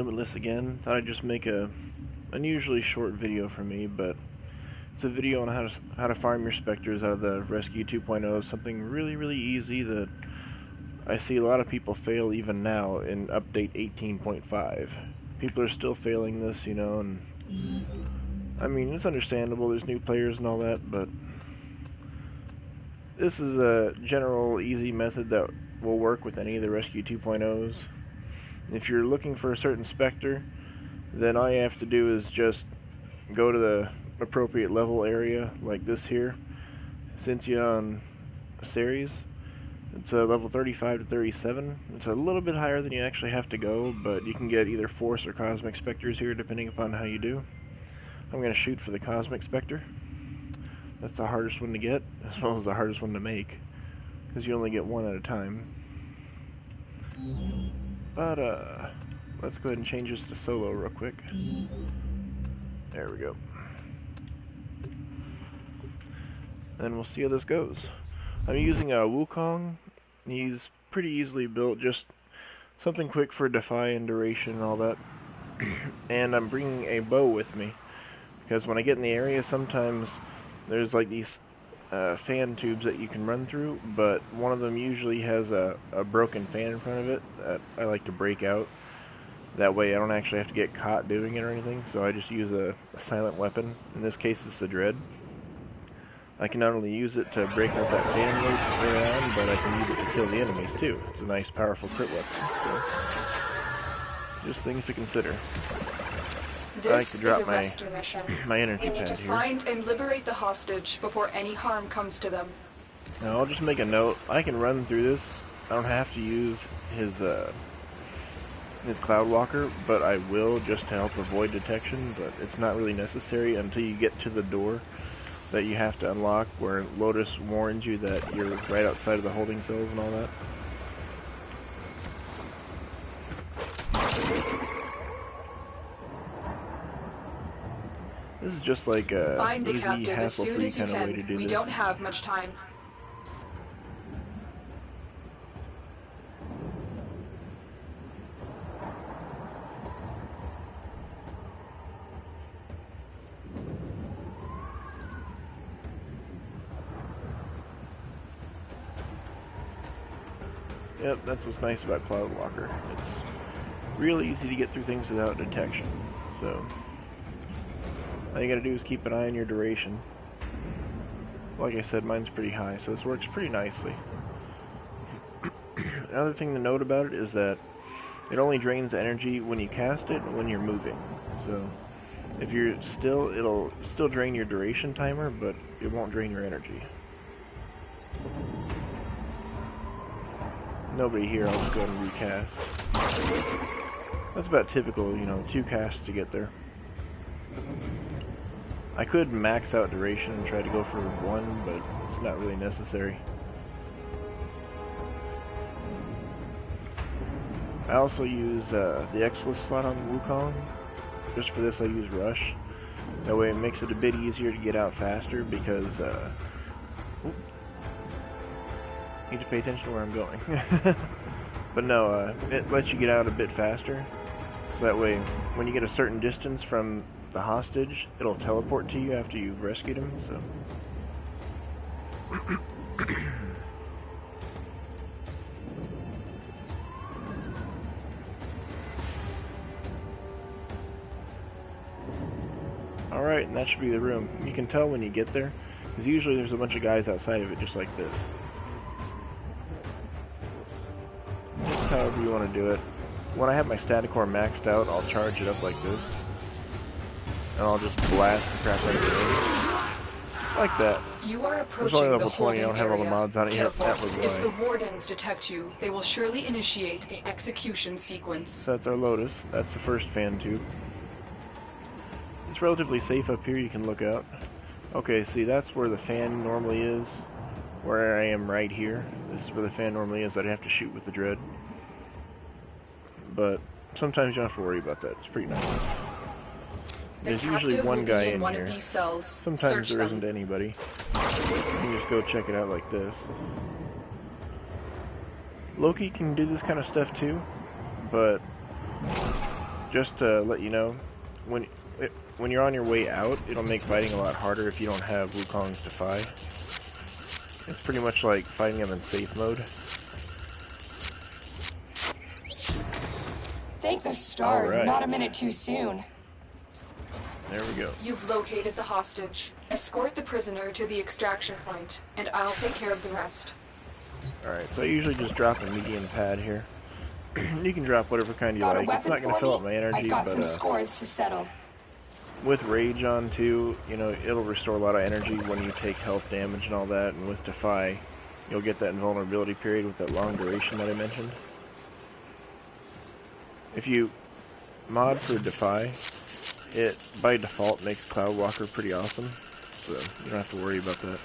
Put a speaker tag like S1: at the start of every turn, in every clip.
S1: Limitless again. Thought I'd just make a unusually short video for me, but it's a video on how to farm your specters out of the Rescue 2.0. Something really easy that I see a lot of people fail even now in update 18.5. People are still failing this, you know, and I mean it's understandable. There's new players and all that, but this is a general easy method that will work with any of the Rescue 2.0s. If you're looking for a certain specter, then all you have to do is just go to the appropriate level area, like this here. Since you're on a series, it's level 35 to 37. It's a little bit higher than you actually have to go, but you can get either Force or Cosmic Specters here, depending upon how you do. I'm going to shoot for the Cosmic Specter. That's the hardest one to get, as well as the hardest one to make, because you only get one at a time. But, let's go ahead and change this to solo real quick. There we go. And we'll see how this goes. I'm using a Wukong. He's pretty easily built, just something quick for defy and duration and all that. And I'm bringing a bow with me, because when I get in the area, sometimes there's like these fan tubes that you can run through, but one of them usually has a broken fan in front of it that I like to break out. That way I don't actually have to get caught doing it or anything, so I just use a silent weapon. In this case it's the Dread. I can not only use it to break out that fan loop around, but I can use it to kill the enemies too. It's a nice powerful crit weapon, so just things to consider. I like to drop my energy pad here. We need to
S2: find and liberate the hostage before any harm comes to them.
S1: Now I'll just make a note. I can run through this. I don't have to use his Cloud Walker, but I will just to help avoid detection. But it's not really necessary until you get to the door that you have to unlock, where Lotus warns you that you're right outside of the holding cells and all that. This is just like a
S2: Find the
S1: easy,
S2: captive as soon as you
S1: hassle-free kind of way to do
S2: can. We
S1: this.
S2: don't have much time.
S1: Yep, that's what's nice about Cloud Walker. It's real easy to get through things without detection. So all you gotta do is keep an eye on your duration. Like I said, mine's pretty high, so this works pretty nicely. Another thing to note about it is that it only drains energy when you cast it and when you're moving. So if you're still, it'll still drain your duration timer, but it won't drain your energy. Nobody here, I'll just go ahead and recast. That's about typical, you know, 2 casts to get there. I could max out duration and try to go for 1, but it's not really necessary. I also use the Exilus slot on the Wukong. Just for this I use Rush. That way it makes it a bit easier to get out faster, because need to pay attention to where I'm going. But no, it lets you get out a bit faster, so that way when you get a certain distance from the hostage, it'll teleport to you after you've rescued him. So alright, and that should be the room. You can tell when you get there, because usually there's a bunch of guys outside of it just like this. However you want to do it. When I have my static core maxed out, I'll charge it up like this, and I'll just blast the crap out of it. Like that.
S2: You are approaching
S1: It's only level
S2: the
S1: 20, I don't have all the
S2: area.
S1: mods on it yet.
S2: Careful.
S1: That was
S2: If the
S1: why.
S2: wardens detect you, they will surely initiate the execution sequence.
S1: So that's our Lotus. That's the first fan tube. It's relatively safe up here, you can look out. Okay, see, that's where the fan normally is. Where I am right here. This is where the fan normally is that I have to shoot with the Dread. But sometimes you don't have to worry about that. It's pretty nice. There's usually one guy in here. Sometimes there isn't anybody. You can just go check it out like this. Loki can do this kind of stuff too, but just to let you know, when when you're on your way out, it'll make fighting a lot harder if you don't have Wukong's Defy. It's pretty much like fighting them in safe mode.
S3: Thank the stars,
S1: Alright.
S3: not a minute too soon.
S1: There we go.
S2: You've located the hostage. Escort the prisoner to the extraction point, and I'll take care of the rest.
S1: Alright, so I usually just drop a medium pad here. You can drop whatever kind you
S3: Got a
S1: like. It's not
S3: weapon
S1: going to
S3: for
S1: fill
S3: me?
S1: up my energy,
S3: I've got
S1: but
S3: some scores to settle.
S1: with Rage on too, you know, it'll restore a lot of energy when you take health damage and all that, and with Defy, you'll get that invulnerability period with that long duration that I mentioned. If you mod for Defy, it by default makes Cloudwalker pretty awesome, so you don't have to worry about that.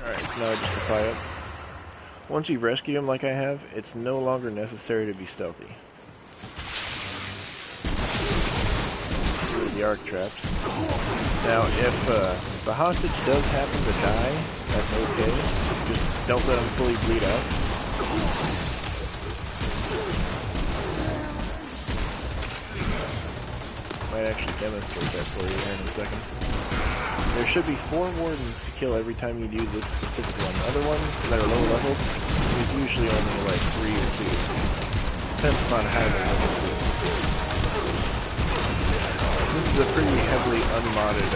S1: Alright, so now I just Defy up. Once you've rescued him like I have, it's no longer necessary to be stealthy. The arc traps. Now, if the hostage does happen to die, that's okay. Just don't let him fully bleed out. Might actually demonstrate that for you here in a second. There should be 4 wardens to kill every time you do this specific one. Other ones that are low level, there's usually only like 3 or 2. Depends upon how they're level. This is a pretty heavily unmodded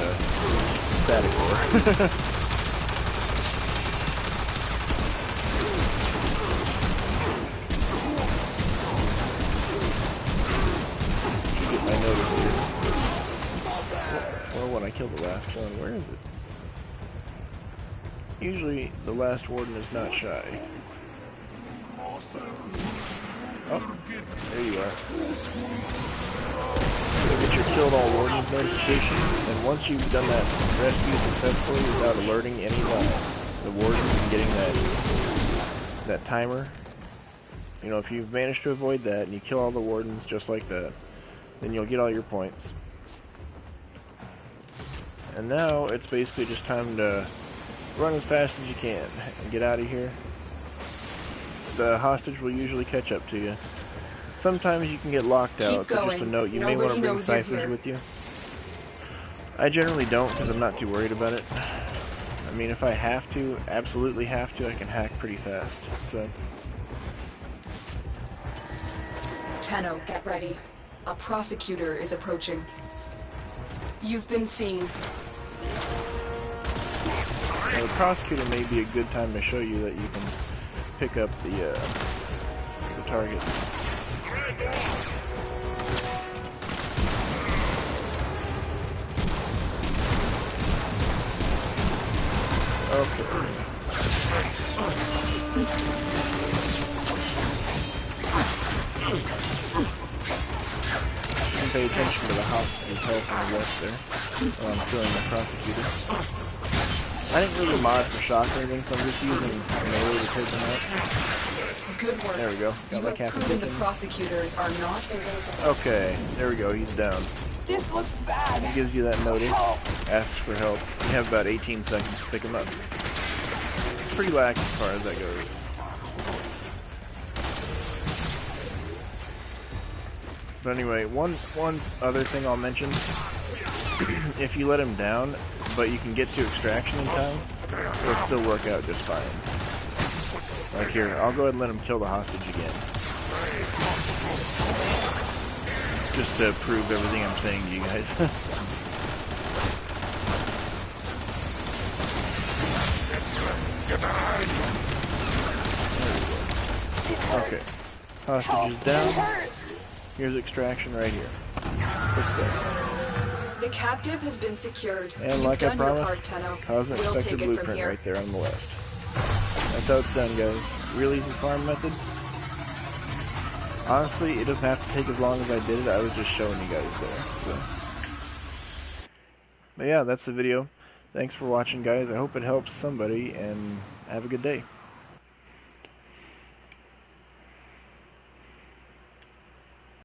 S1: static ore. Should get my notice here. Well, when I kill the last one, where is it? Usually, the last warden is not shy. Oh, there you are. You'll get your killed all wardens notification, and once you've done that rescue successfully without alerting any of the wardens and getting that timer, you know, if you've managed to avoid that and you kill all the wardens just like that, then you'll get all your points. And now it's basically just time to run as fast as you can and get out of here. The hostage will usually catch up to you. Sometimes you can get locked out, so just a note, you may want to bring ciphers with you. I generally don't, because I'm not too worried about it. I mean, if I have to, absolutely have to, I can hack pretty fast, so.
S2: Tenno, get ready. A prosecutor is approaching. You've been seen.
S1: Now, the prosecutor may be a good time to show you that you can pick up the target. Okay. Pay attention to the hostage's health and the rest there while I'm killing the prosecutor. I didn't really mod for shock or anything, so I'm just using melee to take them out.
S2: Good work.
S1: There we go. Got
S2: You
S1: my
S2: have
S1: cap
S2: proven the
S1: attention.
S2: prosecutors are not invincible.
S1: Okay, there we go. He's down.
S3: This looks bad.
S1: He gives you that notice,
S3: Help.
S1: asks for help. You have about 18 seconds to pick him up. It's pretty lax as far as that goes. But anyway, one other thing I'll mention. If you let him down, but you can get to extraction in time, it'll still work out just fine. Like here, I'll go ahead and let him kill the hostage again. Just to prove everything I'm saying to you guys. Okay, hostage is
S3: It
S1: down.
S3: hurts.
S1: Here's extraction right here. Success.
S2: The captive has been secured.
S1: And
S2: You've
S1: like I
S2: done your
S1: promised,
S2: part, Tenno.
S1: Cosmic
S2: We'll
S1: Specter
S2: take it from
S1: blueprint
S2: here.
S1: right there on the left. That's how it's done, guys. Real easy farm method. Honestly, it doesn't have to take as long as I did it. I was just showing you guys there. So. But yeah, that's the video. Thanks for watching, guys. I hope it helps somebody, and have a good day.